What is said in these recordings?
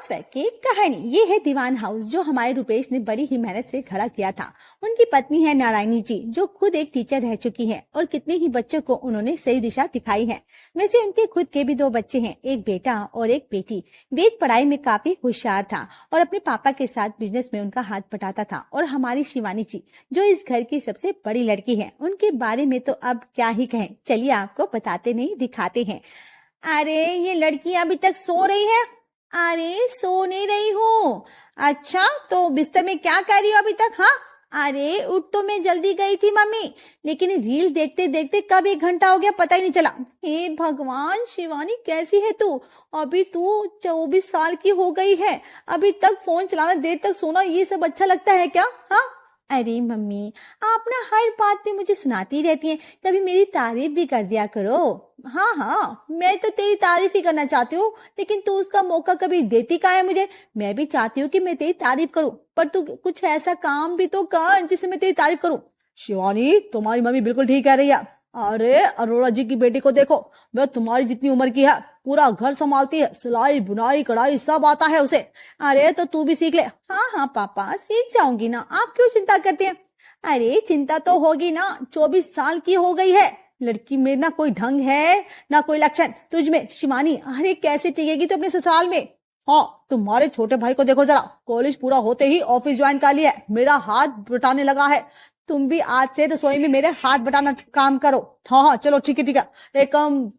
Housewife की कहानी। ये है दीवान हाउस जो हमारे रुपेश ने बड़ी ही मेहनत से खड़ा किया था। उनकी पत्नी है नारायणी जी जो खुद एक टीचर रह चुकी हैं और कितने ही बच्चों को उन्होंने सही दिशा दिखाई है। वैसे उनके खुद के भी 2 बच्चे हैं, एक बेटा और एक बेटी। वेद पढ़ाई में काफी होशियार था और अपने पापा के साथ बिजनेस में उनका हाथ बटाता था। और हमारी शिवानी जी जो इस घर की सबसे बड़ी लड़की है, उनके बारे में तो अब क्या ही कहें। चलिए आपको बताते नहीं दिखाते हैं। अरे ये लड़की अभी तक सो रही है? अरे सो नहीं रही हूँ। अच्छा तो बिस्तर में क्या कर रही हो अभी तक? हाँ अरे उठ तो मैं जल्दी गई थी मम्मी, लेकिन रील देखते देखते कब 1 घंटा हो गया पता ही नहीं चला। हे भगवान शिवानी कैसी है तू? अभी तू 24 साल की हो गई है, अभी तक फोन चलाना, देर तक सोना, ये सब अच्छा लगता है क्या? हाँ अरे मम्मी आप ना हर बात में मुझे सुनाती रहती हैं, कभी मेरी तारीफ भी कर दिया करो। हाँ हाँ मैं तो तेरी तारीफ ही करना चाहती हूँ, लेकिन तू उसका मौका कभी देती कहाँ है मुझे। मैं भी चाहती हूँ कि मैं तेरी तारीफ करूँ, पर तू कुछ ऐसा काम भी तो कर जिससे मैं तेरी तारीफ करूँ। शिवानी तुम्हारी मम्मी बिल्कुल ठीक कह रही है। अरे अरोड़ा जी की बेटी को देखो, वह तुम्हारी जितनी उम्र की है, पूरा घर संभालती है, सिलाई बुनाई कढ़ाई सब आता है उसे। अरे तो तू भी सीख ले। हाँ हाँ पापा सीख जाऊंगी ना, आप क्यों चिंता करते हैं? अरे चिंता तो होगी ना, 24 साल की हो गई है लड़की में, ना कोई ढंग है ना कोई लक्षण तुझ में शिवानी। अरे कैसे टिकेगी तो अपने ससुराल में। हाँ तुम्हारे छोटे भाई को देखो जरा, कॉलेज पूरा होते ही ऑफिस ज्वाइन कर लिया है, मेरा हाथ बटाने लगा है। तुम भी आज से रसोई में मेरे हाथ बटाना काम करो। हाँ हाँ चलो ठीक है एक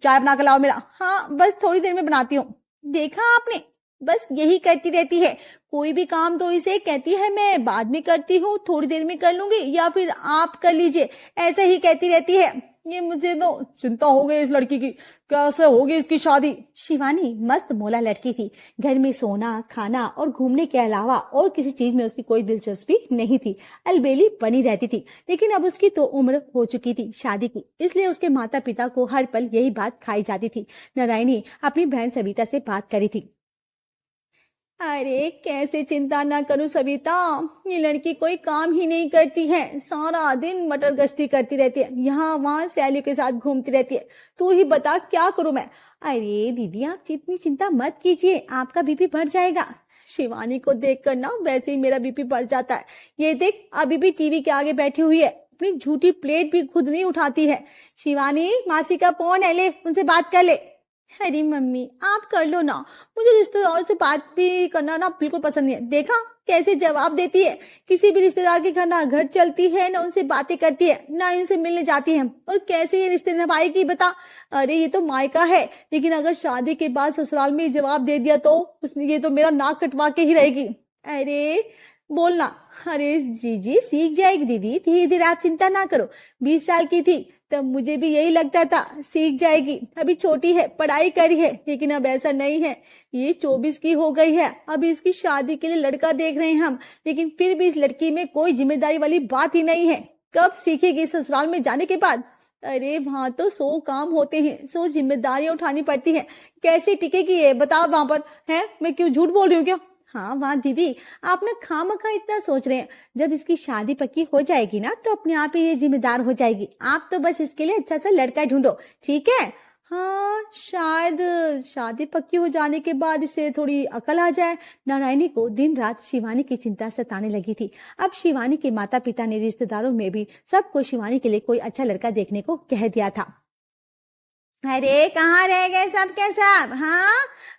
चाय बना के लाओ मेरा। हाँ बस थोड़ी देर में बनाती हूँ। देखा आपने, बस यही करती रहती है, कोई भी काम तो इसे कहती है मैं बाद में करती हूँ, थोड़ी देर में कर लूंगी, या फिर आप कर लीजिए, ऐसे ही कहती रहती है। ये मुझे तो चिंता हो गई इस लड़की की, कैसे होगी इसकी शादी। शिवानी मस्त मौला लड़की थी, घर में सोना खाना और घूमने के अलावा और किसी चीज में उसकी कोई दिलचस्पी नहीं थी, अलबेली बनी रहती थी। लेकिन अब उसकी तो उम्र हो चुकी थी शादी की, इसलिए उसके माता पिता को हर पल यही बात खाई जाती थी। नारायणी अपनी बहन सविता से बात करी थी। अरे कैसे चिंता ना करूं सविता, ये लड़की कोई काम ही नहीं करती है, सारा दिन मटर गश्ती करती रहती है, यहाँ वहां सहेलियों के साथ घूमती रहती है। तू ही बता क्या करूं मैं। अरे दीदी आप इतनी चिंता मत कीजिए, आपका बीपी बढ़ जाएगा। शिवानी को देखकर ना वैसे ही मेरा बीपी बढ़ जाता है। ये देख अभी भी टीवी के आगे बैठी हुई है, अपनी झूठी प्लेट भी खुद नहीं उठाती है। शिवानी मासी का फोन है, ले उनसे बात कर ले। अरे मम्मी आप कर लो ना, मुझे रिश्तेदारों से बात भी करना ना बिल्कुल पसंद नहीं है। देखा कैसे जवाब देती है, किसी भी रिश्तेदार के घर ना घर चलती है ना उनसे बातें करती है ना उनसे मिलने जाती है, और कैसे ये रिश्ते निभाएगी बता। अरे ये तो मायका है, लेकिन अगर शादी के बाद ससुराल में जवाब दे दिया तो उसने ये तो मेरा नाक कटवा के ही रहेगी। अरे बोलना। अरे जीजी सीख जाएगी दीदी, धीरे धीरे आप चिंता ना करो। 20 साल की थी तब मुझे भी यही लगता था सीख जाएगी, अभी छोटी है पढ़ाई करी है, लेकिन अब ऐसा नहीं है। ये 24 की हो गई है, अभी इसकी शादी के लिए लड़का देख रहे हैं हम, लेकिन फिर भी इस लड़की में कोई जिम्मेदारी वाली बात ही नहीं है। कब सीखेगी ससुराल में जाने के बाद? अरे वहां तो 100 काम होते हैं, 100 जिम्मेदारियां उठानी पड़ती हैं, कैसे टिकेगी ये बताओ वहां पर है। मैं क्यों झूठ बोल रही हूँ क्या? हाँ वाह दीदी आप ना खामखा इतना सोच रहे हैं, जब इसकी शादी पक्की हो जाएगी ना तो अपने आप ही ये जिम्मेदार हो जाएगी। आप तो बस इसके लिए अच्छा सा लड़का ढूंढो, ठीक है। हाँ शायद शादी पक्की हो जाने के बाद इसे थोड़ी अकल आ जाए। नारायणी को दिन रात शिवानी की चिंता सताने लगी थी। अब शिवानी के माता पिता ने रिश्तेदारों में भी सबको शिवानी के लिए कोई अच्छा लड़का देखने को कह दिया था। अरे कहाँ रह गए सब के सब? हाँ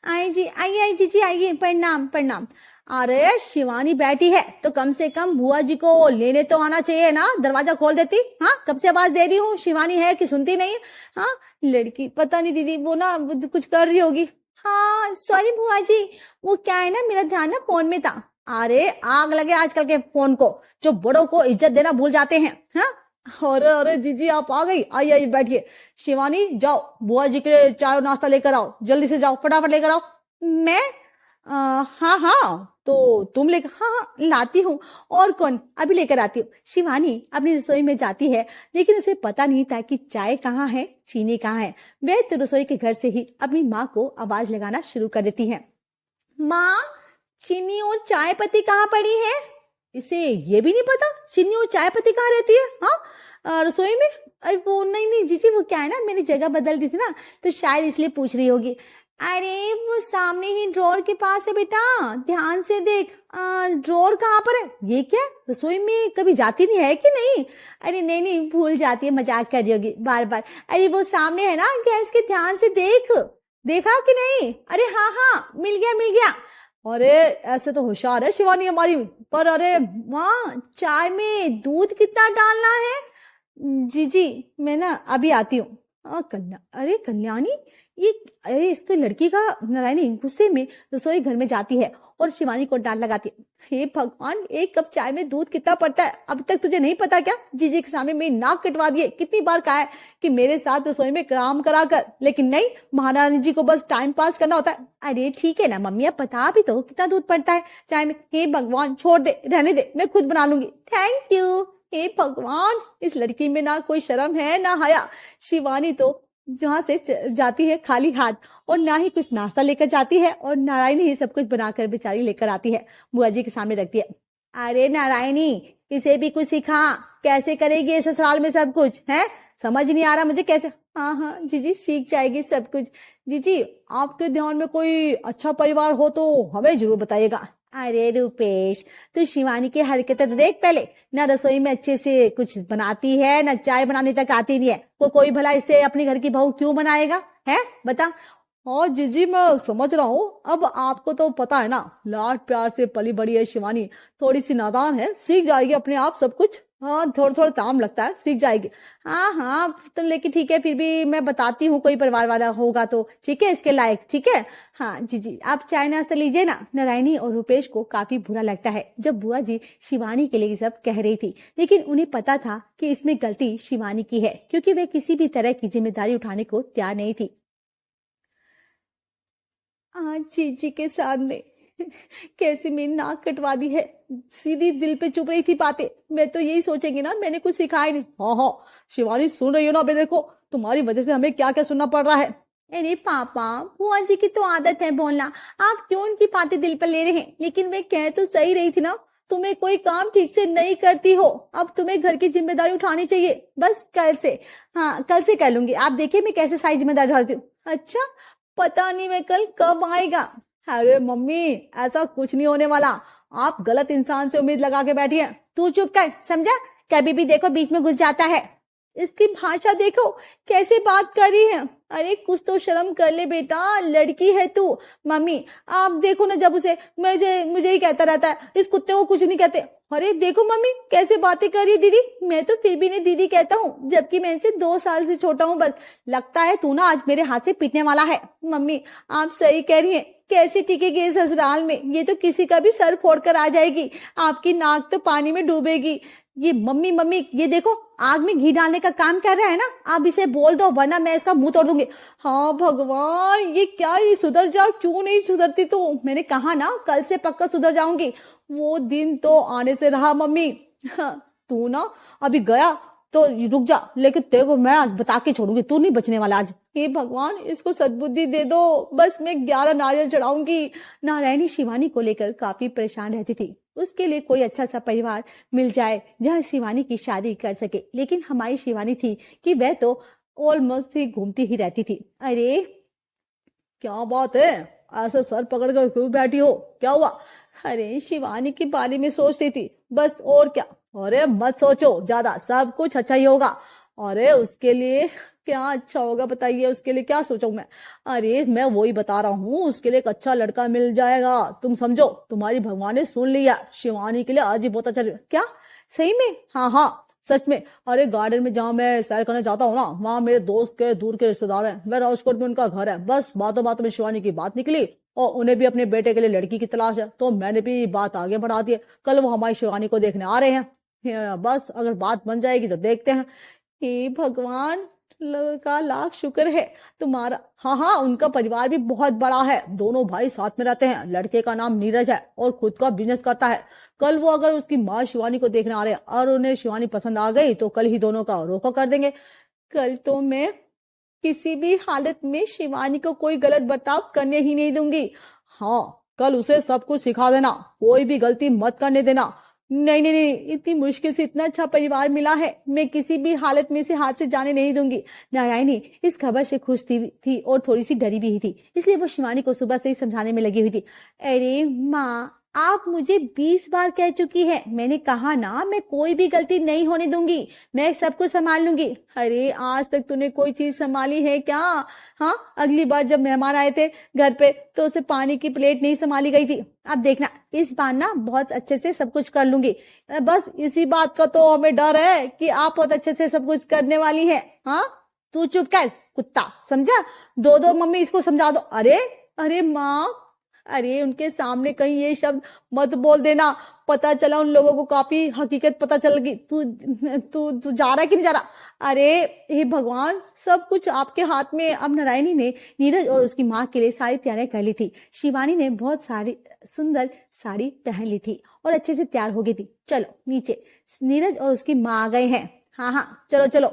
आई जी, आइए आई जी आइए, प्रणाम प्रणाम। अरे शिवानी बैठी है तो कम से कम बुआ जी को लेने तो आना चाहिए ना, दरवाजा खोल देती। हाँ कब से आवाज दे रही हूँ, शिवानी है कि सुनती नहीं। हाँ लड़की पता नहीं दीदी वो ना कुछ कर रही होगी। हाँ सॉरी बुआ जी, वो क्या है ना मेरा ध्यान ना फोन में था। अरे आग लगे आजकल के फोन को, जो बड़ों को इज्जत देना भूल जाते हैं। हाँ अरे अरे जीजी आप आ गई, आइए आइए बैठिए। शिवानी जाओ बुआ जी के लिए चाय और नाश्ता लेकर आओ, जल्दी से जाओ फटाफट लेकर आओ। मैं हाँ हाँ तो तुम लेकर, हाँ हाँ लाती हूँ, और कौन, अभी लेकर आती हूँ। शिवानी अपनी रसोई में जाती है, लेकिन उसे पता नहीं था कि चाय कहाँ है चीनी कहाँ है। वह तो रसोई के घर से ही अपनी माँ को आवाज लगाना शुरू कर देती है। माँ चीनी और चाय पत्ती कहाँ पड़ी है? इसे ये भी नहीं पता चीनी और चाय पत्ती कहाँ रहती है। हाँ रसोई में। अरे वो नहीं नहीं जीजी वो क्या है ना, मेरी जगह बदल दी थी ना तो शायद इसलिए पूछ रही होगी। अरे वो सामने ही ड्रॉर के पास है बेटा, ध्यान से देख। ड्रॉर कहाँ पर है? ये क्या, रसोई में कभी जाती नहीं है कि नहीं? अरे नहीं नहीं, भूल जाती है, मजाक कर रही होगी बार बार। अरे वो सामने है ना गैस के, ध्यान से देख। देखा कि नहीं? अरे हाँ हाँ, मिल गया मिल गया। अरे ऐसे तो होशियार है शिवानी हमारी। पर अरे माँ, चाय में दूध कितना डालना है? जी जी, मैं ना अभी आती हूँ। अरे कल्याणी, ये, अरे इसको लड़की का, नारायणी गुस्से में रसोई घर में जाती है और शिवानी को डांट लगाती है। हे भगवान, एक कप चाय में दूध कितना पड़ता है? अब तक तुझे नहीं पता क्या? जीजी के सामने मेरी नाक कटवा दिए। कितनी बार कहा है कि मेरे साथ रसोई में काम करा कर, लेकिन नहीं, महारानी जी को बस टाइम पास करना होता है। अरे ठीक है ना मम्मी, अब बता भी तो कितना दूध पड़ता है चाय में। हे भगवान, छोड़ दे, रहने दे, मैं खुद बना लूंगी। Thank you. हे भगवान, इस लड़की में ना कोई शर्म है ना हया। शिवानी तो जहां से जाती है खाली हाथ, और ना ही कुछ नाश्ता लेकर जाती है, और नारायणी ही सब कुछ बनाकर बेचारी लेकर आती है, बुआ जी के सामने रखती है। अरे नारायणी, इसे भी कुछ सिखा, कैसे करेगी ये ससुराल में सब कुछ है? समझ नहीं आ रहा मुझे कैसे। हाँ हाँ जीजी, सीख जाएगी सब कुछ। जीजी, आपके ध्यान में कोई अच्छा परिवार हो तो हमें जरूर बताइएगा। अरे रूपेश, तू शिवानी की हरकतें तो देख पहले, ना रसोई में अच्छे से कुछ बनाती है, ना चाय बनाने तक आती नहीं है। कोई भला इसे अपने घर की बहू क्यों बनाएगा, है बता। हाँ जीजी, मैं समझ रहा हूँ। अब आपको तो पता है ना, लाड प्यार से पली बड़ी है शिवानी, थोड़ी सी नादान है, सीख जाएगी अपने आप सब कुछ। हाँ, थोड़ा थोड़ा टाइम लगता है, सीख जाएगी। हाँ हाँ, तो लेकिन ठीक है, फिर भी मैं बताती हूँ, कोई परिवार वाला होगा तो ठीक है, इसके लायक। ठीक है, हाँ जी जी, आप चाय नाश्ता लीजिए ना। नारायणी और रुपेश को काफी बुरा लगता है जब बुआ जी शिवानी के लिए सब कह रही थी, लेकिन उन्हें पता था कि इसमें गलती शिवानी की है, क्योंकि वे किसी भी तरह की जिम्मेदारी उठाने को तैयार नहीं थी। आज जीजी के सामने कैसे मेरी नाक कटवा दी है। सीधी दिल पे चुप रही थी बातें, मैं तो यही सोचेंगी ना, मैंने कुछ सिखाया नहीं। हाँ हाँ शिवानी, सुन रही हो ना? देखो, तुम्हारी वजह से हमें क्या क्या सुनना पड़ रहा है। अरे पापा, बुआ जी की तो आदत है बोलना, आप क्यों उनकी बातें दिल पर ले रहे हैं? लेकिन मैं कह तो सही रही थी ना, तुम्हें कोई काम ठीक से नहीं करती हो, अब तुम्हें घर की जिम्मेदारी उठानी चाहिए। बस कल से, हाँ कल से कर लूंगी, आप देखिए मैं कैसे सारी जिम्मेदारी उठाती हूँ। अच्छा, पता नहीं मैं कल कब आएगा। अरे मम्मी, ऐसा कुछ नहीं होने वाला, आप गलत इंसान से उम्मीद लगा के बैठी हैं। तू चुप कर, समझा? कभी भी देखो बीच में घुस जाता है। इसकी भाषा देखो, कैसे बात कर रही है। अरे कुछ तो शर्म कर ले बेटा, लड़की है तू। मम्मी आप देखो ना, जब उसे मुझे ही कहता रहता है, इस कुत्ते को कुछ नहीं कहते। अरे देखो मम्मी कैसे बातें कर रही है दीदी। मैं तो फिर भी इन्हें दीदी कहता हूँ, जबकि मैं इनसे 2 साल से छोटा हूँ बस। लगता है तू ना आज मेरे हाथ से पीटने वाला है। मम्मी आप सही कह रही हैं, कैसे टिकेगी इस ससुराल में? ये तो किसी का भी सर फोड़ कर आ जाएगी, आपकी नाक तो पानी में डूबेगी। ये मम्मी मम्मी, ये देखो आग में घी डालने का काम कर रहा है ना, आप इसे बोल दो वरना मैं इसका मुंह तोड़ दूंगी। हाँ भगवान, ये क्या, ये सुधर जा, क्यों नहीं सुधरती? तो मैंने कहा ना, कल से पक्का सुधर जाऊंगी। वो दिन तो आने से रहा मम्मी। तू ना अभी गया तो रुक जा, लेकिन तेरे को मैं आज बता के छोड़ूंगी, तू नहीं बचने वाला आज। हे भगवान, इसको सद्बुद्धि दे दो, बस मैं 11 नारियल चढ़ाऊंगी। नारायणी शिवानी को लेकर काफी परेशान रहती थी, उसके लिए कोई अच्छा सा परिवार मिल जाए जहाँ शिवानी की शादी कर सके। लेकिन हमारी शिवानी थी कि वह तो ऑलमोस्ट ही घूमती ही रहती थी। अरे क्या बात है, ऐसे सर पकड़ कर क्यों बैठी हो, क्या हुआ? अरे शिवानी के बारे में सोच रही थी बस, और क्या। अरे मत सोचो ज्यादा, सब कुछ अच्छा ही होगा। अरे उसके लिए क्या अच्छा होगा बताइए, उसके लिए क्या सोचूं मैं? अरे मैं वही बता रहा हूँ, उसके लिए एक अच्छा लड़का मिल जाएगा, तुम समझो। तुम्हारी भगवान ने सुन लिया, शिवानी के लिए आज ही बहुत अच्छा। क्या सही में? हाँ हाँ सच में। अरे गार्डन में जहाँ मैं सैर करने जाता हूँ ना, वहाँ मेरे दोस्त के दूर के रिश्तेदार हैं, मैं राजकोट में उनका घर है। बस बातों बातों में शिवानी की बात निकली, और उन्हें भी अपने बेटे के लिए लड़की की तलाश है, तो मैंने भी बात आगे बढ़ा दी है। कल वो हमारी शिवानी को देखने आ रहे हैं। बस अगर बात बन जाएगी तो देखते हैं। हे भगवान, का लाख शुक्र है तुम्हारा। हाँ हाँ, उनका परिवार भी बहुत बड़ा है, दोनों भाई साथ में रहते हैं। लड़के का नाम नीरज है और खुद का बिजनेस करता है। कल वो अगर उसकी माँ शिवानी को देखने आ रहे हैं और उन्हें शिवानी पसंद आ गई तो कल ही दोनों का रोका कर देंगे। कल तो मैं किसी भी हालत में शिवानी को कोई गलत बर्ताव करने ही नहीं दूंगी। हाँ, कल उसे सब कुछ सिखा देना, कोई भी गलती मत करने देना। नहीं नहीं नहीं, इतनी मुश्किल से इतना अच्छा परिवार मिला है, मैं किसी भी हालत में इसे हाथ से जाने नहीं दूंगी। नारायणी इस खबर से खुश थी और थोड़ी सी डरी भी थी, इसलिए वो शिवानी को सुबह से ही समझाने में लगी हुई थी। अरे माँ, आप मुझे 20 बार कह चुकी है, मैंने कहा ना मैं कोई भी गलती नहीं होने दूंगी, मैं सब कुछ संभाल लूंगी। अरे आज तक तूने कोई चीज संभाली है क्या? हाँ, अगली बार जब मेहमान आए थे घर पे तो उसे पानी की प्लेट नहीं संभाली गई थी। अब देखना इस बार ना बहुत अच्छे से सब कुछ कर लूंगी। बस इसी बात का तो हमें डर है कि आप बहुत अच्छे से सब कुछ करने वाली है। हाँ, तू चुप कर कुत्ता, समझा? दो दो मम्मी इसको समझा दो। अरे अरे माँ, अरे उनके सामने कहीं ये शब्द मत बोल देना, पता चला उन लोगों को काफी हकीकत पता चल गई। तू तू तू जा रहा है कि नहीं जा रहा? अरे हे भगवान, सब कुछ आपके हाथ में। अब नारायणी ने नीरज और उसकी माँ के लिए सारी तैयारियां कर ली थी। शिवानी ने बहुत सारी सुंदर साड़ी पहन ली थी और अच्छे से तैयार हो गई थी। चलो नीचे, नीरज और उसकी माँ आ गए हैं। हाँ हाँ चलो चलो।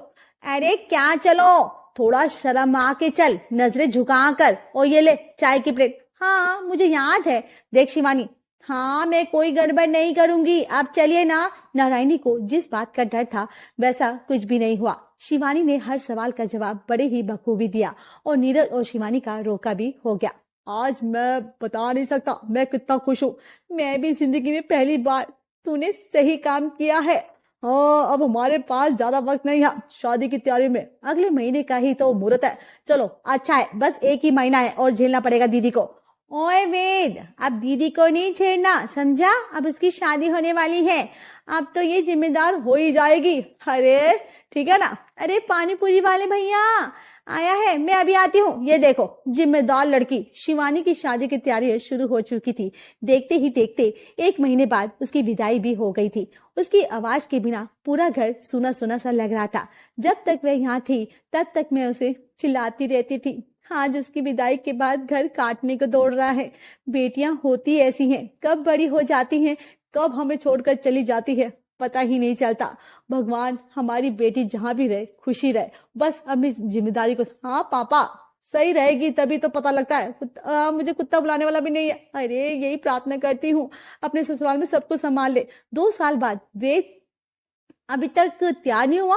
अरे क्या चलो, थोड़ा शर्म आ के चल, नजरें झुका कर। और ये ले चाय की प्लेट। हाँ मुझे याद है। देख शिवानी, हाँ मैं कोई गड़बड़ नहीं करूंगी, आप चलिए ना। नारायणी को जिस बात का डर था वैसा कुछ भी नहीं हुआ। शिवानी ने हर सवाल का जवाब बड़े ही बखूबी दिया और नीरज और शिवानी का रोका भी हो गया। आज मैं बता नहीं सकता मैं कितना खुश हूँ। मैं भी जिंदगी में पहली बार, तूने सही काम किया है। हाँ, अब हमारे पास ज्यादा वक्त नहीं है शादी की तैयारी में, अगले महीने का ही तो मुहूर्त है। चलो अच्छा है, बस एक ही महीना है और झेलना पड़ेगा दीदी को। ओए वेद, अब दीदी को नहीं छेड़ना, समझा? अब उसकी शादी होने वाली है, अब तो ये जिम्मेदार हो ही जाएगी। अरे ठीक है ना? अरे पानी पूरी वाले भैया आया है, मैं अभी आती हूँ। ये देखो जिम्मेदार लड़की। शिवानी की शादी की तैयारी शुरू हो चुकी थी। देखते ही देखते 1 महीने बाद उसकी विदाई भी हो गई थी। उसकी आवाज के बिना पूरा घर सुना सुना सा लग रहा था। जब तक वह यहाँ थी तब तक मैं उसे चिल्लाती रहती थी। आज उसकी विदाई के बाद घर काटने को दौड़ रहा है। बेटियां होती ऐसी हैं, कब बड़ी हो जाती हैं, कब हमें छोड़कर चली जाती है, पता ही नहीं चलता। भगवान हमारी बेटी जहां भी रहे खुशी रहे, बस अपनी जिम्मेदारी को। हाँ पापा, सही रहेगी तभी तो पता लगता है। मुझे कुत्ता बुलाने वाला भी नहीं है। अरे यही प्रार्थना करती हूँ अपने ससुराल में सब कुछ संभाल ले। 2 साल बाद वे अभी तक तैयार नहीं हुआ।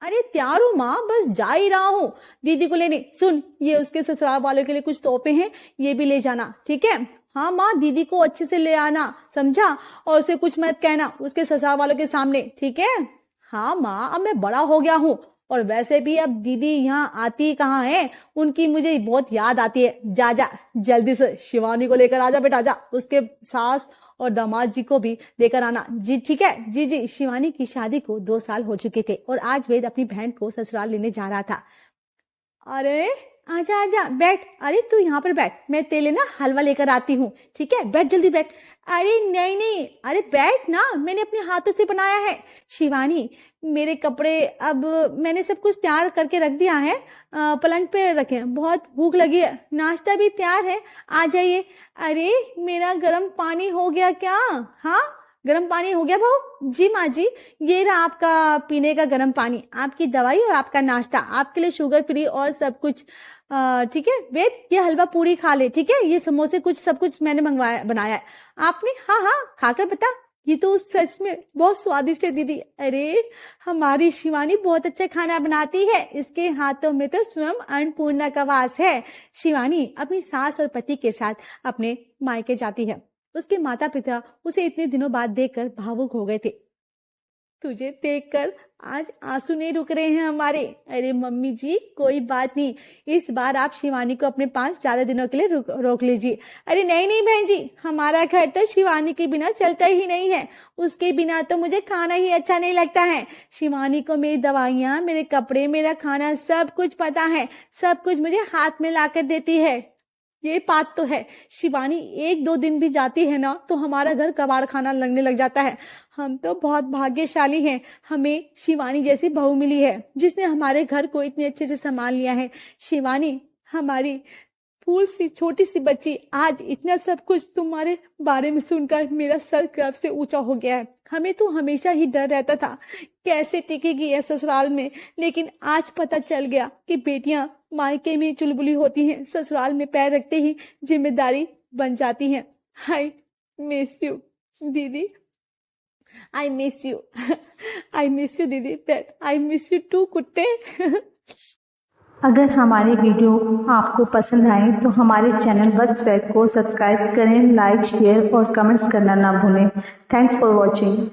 अरे तैयार हूँ माँ, बस जा ही रहा हूँ दीदी को लेने। सुन, ये उसके ससुराल वालों के लिए कुछ तोहफे हैं, ये भी ले जाना, ठीक है? हाँ माँ, दीदी को अच्छे से ले आना, समझा? और उसे कुछ मत कहना उसके ससुराल वालों के सामने, ठीक है? हाँ माँ, अब मैं बड़ा हो गया हूँ और वैसे भी अब दीदी यहाँ आती कहाँ है, उनकी मुझे बहुत याद आती है। जा जा जल्दी से शिवानी को लेकर आजा बेटा, जा। उसके सास और दामाद जी को भी लेकर आना। जी ठीक है। जी जी। शिवानी की शादी को 2 साल हो चुके थे और आज वेद अपनी बहन को ससुराल लेने जा रहा था। अरे आजा आजा बैठ। अरे तू यहाँ पर बैठ, मैं तेरे लिए ना हलवा लेकर आती हूँ, ठीक है? बैठ जल्दी बैठ। अरे नहीं नहीं, अरे बैठ ना, मैंने अपने हाथों से बनाया है। शिवानी, मेरे कपड़े अब मैंने सब कुछ तैयार करके रख दिया है, पलंग पे रखे हैं। बहुत भूख लगी है, नाश्ता भी तैयार है, आ जाइए। अरे मेरा गर्म पानी हो गया क्या? हाँ गर्म पानी हो गया बहू जी। माँ जी, ये रहा आपका पीने का गर्म पानी, आपकी दवाई और आपका नाश्ता, आपके लिए शुगर फ्री और सब कुछ। ठीक है वेद, ये हलवा पूरी खा ले, ठीक है? ये समोसे कुछ सब कुछ मैंने मंगवाया बनाया है आपने। हाँ हाँ खाकर बता, ये तो सच में बहुत स्वादिष्ट है दीदी। अरे हमारी शिवानी बहुत अच्छा खाना बनाती है, इसके हाथों में तो स्वयं अन्नपूर्णा का वास है। शिवानी अपनी सास और पति के साथ अपने मायके जाती है। उसके माता पिता उसे इतने दिनों बाद देखकर भावुक हो गए थे। तुझे देखकर आज आंसू नहीं रुक रहे हैं हमारे। अरे मम्मी जी कोई बात नहीं, इस बार आप शिवानी को अपने पास ज्यादा दिनों के लिए रोक लीजिए। अरे नहीं नहीं बहन जी, हमारा घर तो शिवानी के बिना चलता ही नहीं है, उसके बिना तो मुझे खाना ही अच्छा नहीं लगता है। शिवानी को मेरी दवाइयाँ, मेरे कपड़े, मेरा खाना सब कुछ पता है, सब कुछ मुझे हाथ में ला कर देती है। ये बात तो है, शिवानी 1-2 दिन भी जाती है ना तो हमारा घर कबाड़ खाना लगने लग जाता है। हम तो बहुत भाग्यशाली हैं, हमें शिवानी जैसी बहू मिली है जिसने हमारे घर को इतने अच्छे से संभाल लिया है। शिवानी हमारी फूल सी छोटी सी बच्ची, आज इतना सब कुछ तुम्हारे बारे में सुनकर मेरा सर गर्व से ऊंचा हो गया है। हमें तो हमेशा ही डर रहता था कैसे टिकेगी ये ससुराल में, लेकिन आज पता चल गया कि बेटियां मायके में चुलबुली होती हैं, ससुराल में पैर रखते ही जिम्मेदारी बन जाती हैं। हाय मिस यू दीदी। I miss you. I miss you दीदी, आई मिस यू टू कुत्ते। अगर हमारी वीडियो आपको पसंद आए तो हमारे चैनल बड्स वेब को सब्सक्राइब करें, लाइक, शेयर और कमेंट्स करना ना भूलें। Thanks for watching.